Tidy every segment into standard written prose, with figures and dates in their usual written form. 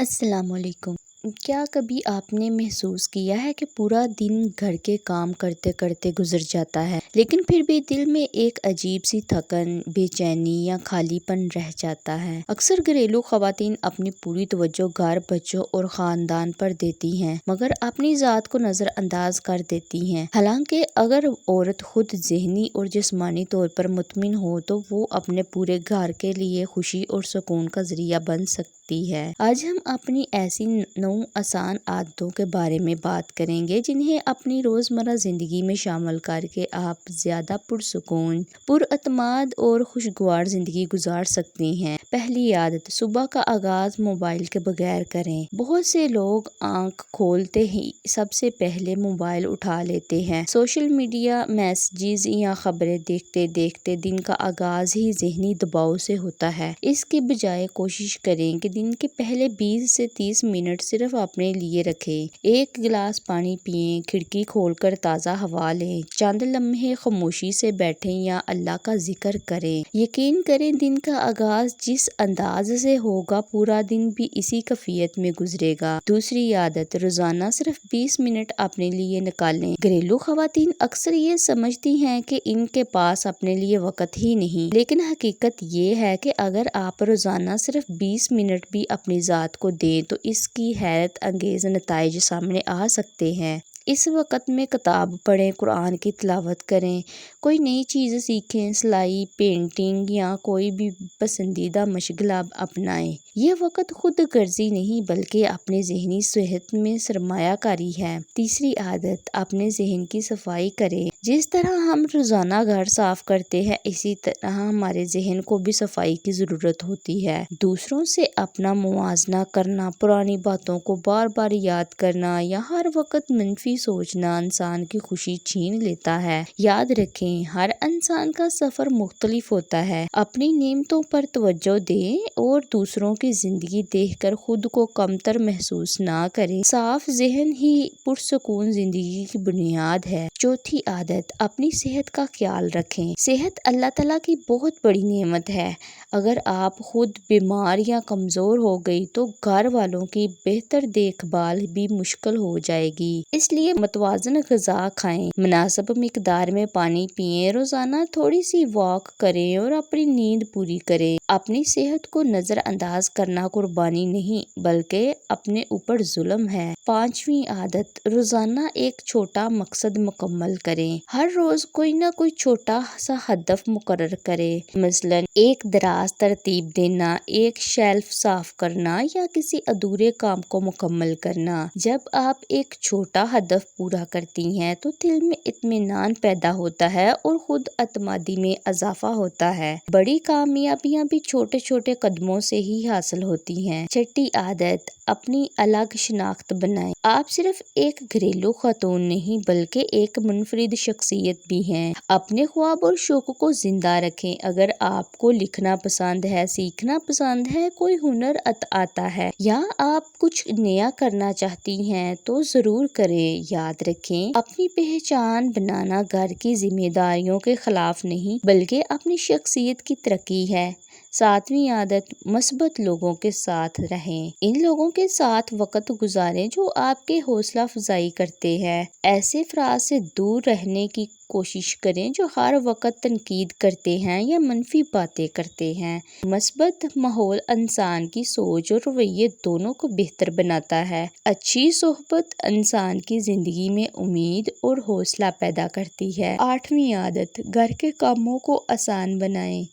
السلام علیکم۔ کیا کبھی آپ نے محسوس کیا ہے کہ پورا دن گھر کے کام کرتے کرتے گزر جاتا ہے لیکن پھر بھی دل میں ایک عجیب سی تھکن، بے چینی یا خالی پن رہ جاتا ہے؟ اکثر گھریلو خواتین اپنی پوری توجہ گھر، بچوں اور خاندان پر دیتی ہیں مگر اپنی ذات کو نظر انداز کر دیتی ہیں۔ حالانکہ اگر عورت خود ذہنی اور جسمانی طور پر مطمئن ہو تو وہ اپنے پورے گھر کے لیے خوشی اور سکون کا ذریعہ بن سکتی ہے۔ آج ہم اپنی ایسی 9 آسان عادتوں کے بارے میں بات کریں گے جنہیں اپنی روزمرہ زندگی میں شامل کر کے آپ زیادہ پرسکون، پراعتماد اور خوشگوار زندگی گزار سکتی ہیں۔ پہلی عادت، صبح کا آغاز موبائل کے بغیر کریں۔ بہت سے لوگ آنکھ کھولتے ہی سب سے پہلے موبائل اٹھا لیتے ہیں۔ سوشل میڈیا، میسیجز یا خبریں دیکھتے دیکھتے دن کا آغاز ہی ذہنی دباؤ سے ہوتا ہے۔ اس کے بجائے کوشش کریں کہ دن کے پہلے 20 سے 30 منٹ صرف اپنے لیے رکھیں۔ ایک گلاس پانی پئیں، کھڑکی کھول کر تازہ ہوا لیں، چند لمحے خاموشی سے بیٹھیں یا اللہ کا ذکر کریں۔ یقین کریں دن کا آغاز جس انداز سے ہوگا پورا دن بھی اسی کیفیت میں گزرے گا۔ دوسری عادت، روزانہ صرف 20 منٹ اپنے لیے نکالیں۔ گھریلو خواتین اکثر یہ سمجھتی ہیں کہ ان کے پاس اپنے لیے وقت ہی نہیں، لیکن حقیقت یہ ہے کہ اگر آپ روزانہ صرف 20 منٹ بھی اپنی ذات کو دیں تو اس کی حیرت انگیز نتائج سامنے آ سکتے ہیں۔ اس وقت میں کتاب پڑھیں، قرآن کی تلاوت کریں، کوئی نئی چیز سیکھیں، سلائی، پینٹنگ یا کوئی بھی پسندیدہ مشغلہ اپنائیں۔ یہ وقت خود غرضی نہیں بلکہ اپنی ذہنی صحت میں سرمایہ کاری ہے۔ تیسری عادت، اپنے ذہن کی صفائی کریں۔ جس طرح ہم روزانہ گھر صاف کرتے ہیں اسی طرح ہمارے ذہن کو بھی صفائی کی ضرورت ہوتی ہے۔ دوسروں سے اپنا موازنہ کرنا، پرانی باتوں کو بار بار یاد کرنا یا ہر وقت منفی سوچنا انسان کی خوشی چھین لیتا ہے۔ یاد رکھیں ہر انسان کا سفر مختلف ہوتا ہے۔ اپنی نعمتوں پر توجہ دیں اور دوسروں کی زندگی دیکھ کر خود کو کمتر محسوس نہ کریں۔ صاف ذہن ہی پرسکون زندگی کی بنیاد ہے۔ چوتھی عادت، اپنی صحت کا خیال رکھیں۔ صحت اللہ تعالیٰ کی بہت بڑی نعمت ہے۔ اگر آپ خود بیمار یا کمزور ہو گئی تو گھر والوں کی بہتر دیکھ بھال بھی مشکل ہو جائے گی۔ اس لیے متوازن غذا کھائیں، مناسب مقدار میں پانی پئیں، روزانہ تھوڑی سی واک کریں اور اپنی نیند پوری کریں۔ اپنی صحت کو نظر انداز کرنا قربانی نہیں بلکہ اپنے اوپر ظلم ہے۔ پانچویں عادت، روزانہ ایک چھوٹا مقصد مکمل کریں۔ ہر روز کوئی نہ کوئی چھوٹا سا ہدف مقرر کریں، مثلاً ایک دراز ترتیب دینا، ایک شیلف صاف کرنا یا کسی ادھورے کام کو مکمل کرنا۔ جب آپ ایک چھوٹا ہدف پورا کرتی ہیں تو دل میں اطمینان پیدا ہوتا ہے اور خود اعتمادی میں اضافہ ہوتا ہے۔ بڑی کامیابیاں بھی چھوٹے چھوٹے قدموں سے ہی حاصل ہوتی ہیں۔ چھٹی عادت، اپنی الگ شناخت بنائیں۔ آپ صرف ایک گھریلو خاتون نہیں بلکہ ایک منفرد شخصیت بھی ہیں۔ اپنے خواب اور شوق کو زندہ رکھیں۔ اگر آپ کو لکھنا پسند ہے، سیکھنا پسند ہے، کوئی ہنر آتا ہے یا آپ کچھ نیا کرنا چاہتی ہیں تو ضرور کریں۔ یاد رکھیں اپنی پہچان بنانا گھر کی ذمہ داریوں کے خلاف نہیں بلکہ اپنی شخصیت کی ترقی ہے۔ ساتویں عادت، مثبت لوگوں کے ساتھ رہیں۔ ان لوگوں کے ساتھ وقت گزاریں جو آپ کے حوصلہ افزائی کرتے ہیں۔ ایسے افراد سے دور رہنے کی کوشش کریں جو ہر وقت تنقید کرتے ہیں یا منفی باتیں کرتے ہیں۔ مثبت ماحول انسان کی سوچ اور رویے دونوں کو بہتر بناتا ہے۔ اچھی صحبت انسان کی زندگی میں امید اور حوصلہ پیدا کرتی ہے۔ آٹھویں عادت، گھر کے کاموں کو آسان بنائیں۔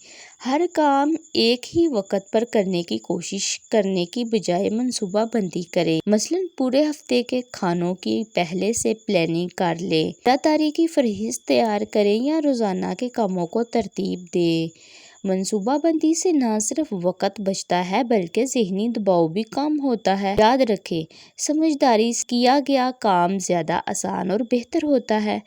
ہر کام ایک ہی وقت پر کرنے کی کوشش کرنے کی بجائے منصوبہ بندی کریں، مثلاً پورے ہفتے کے کھانوں کی پہلے سے پلاننگ کر لیں، تاریخ کی فہرست تیار کریں یا روزانہ کے کاموں کو ترتیب دیں۔ منصوبہ بندی سے نہ صرف وقت بچتا ہے بلکہ ذہنی دباؤ بھی کم ہوتا ہے۔ یاد رکھیں سمجھداری سے کیا گیا کام زیادہ آسان اور بہتر ہوتا ہے۔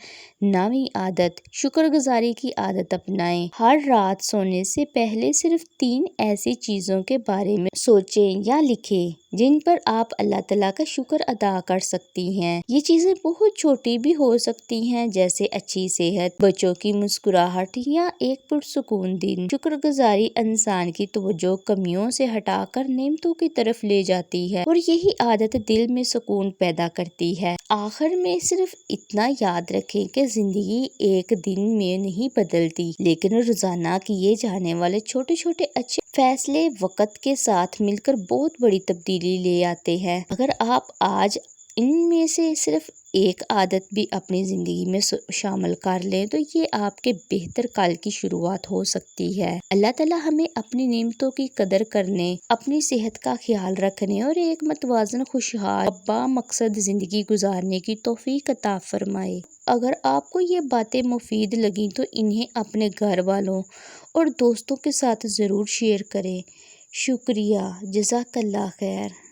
نویں عادت، شکر گزاری کی عادت اپنائیں۔ ہر رات سونے سے پہلے صرف 3 ایسی چیزوں کے بارے میں سوچیں یا لکھیں جن پر آپ اللہ تعالیٰ کا شکر ادا کر سکتی ہیں۔ یہ چیزیں بہت چھوٹی بھی ہو سکتی ہیں، جیسے اچھی صحت، بچوں کی مسکراہٹ یا ایک پرسکون دن۔ شکر گزاری انسان کی توجہ کمیوں سے ہٹا کر نعمتوں کی طرف لے جاتی ہے اور یہی عادت دل میں سکون پیدا کرتی ہے۔ آخر میں صرف اتنا یاد رکھیں کہ زندگی ایک دن میں نہیں بدلتی، لیکن روزانہ کیے جانے والے چھوٹے چھوٹے اچھے فیصلے وقت کے ساتھ مل کر بہت بڑی تبدیلی لے آتے ہیں۔ اگر آپ آج ان میں سے صرف ایک عادت بھی اپنی زندگی میں شامل کر لیں تو یہ آپ کے بہتر کل کی شروعات ہو سکتی ہے۔ اللہ تعالیٰ ہمیں اپنی نعمتوں کی قدر کرنے، اپنی صحت کا خیال رکھنے اور ایک متوازن، خوشحال، بامقصد زندگی گزارنے کی توفیق عطا فرمائے۔ اگر آپ کو یہ باتیں مفید لگیں تو انہیں اپنے گھر والوں اور دوستوں کے ساتھ ضرور شیئر کریں۔ شکریہ، جزاک اللہ خیر۔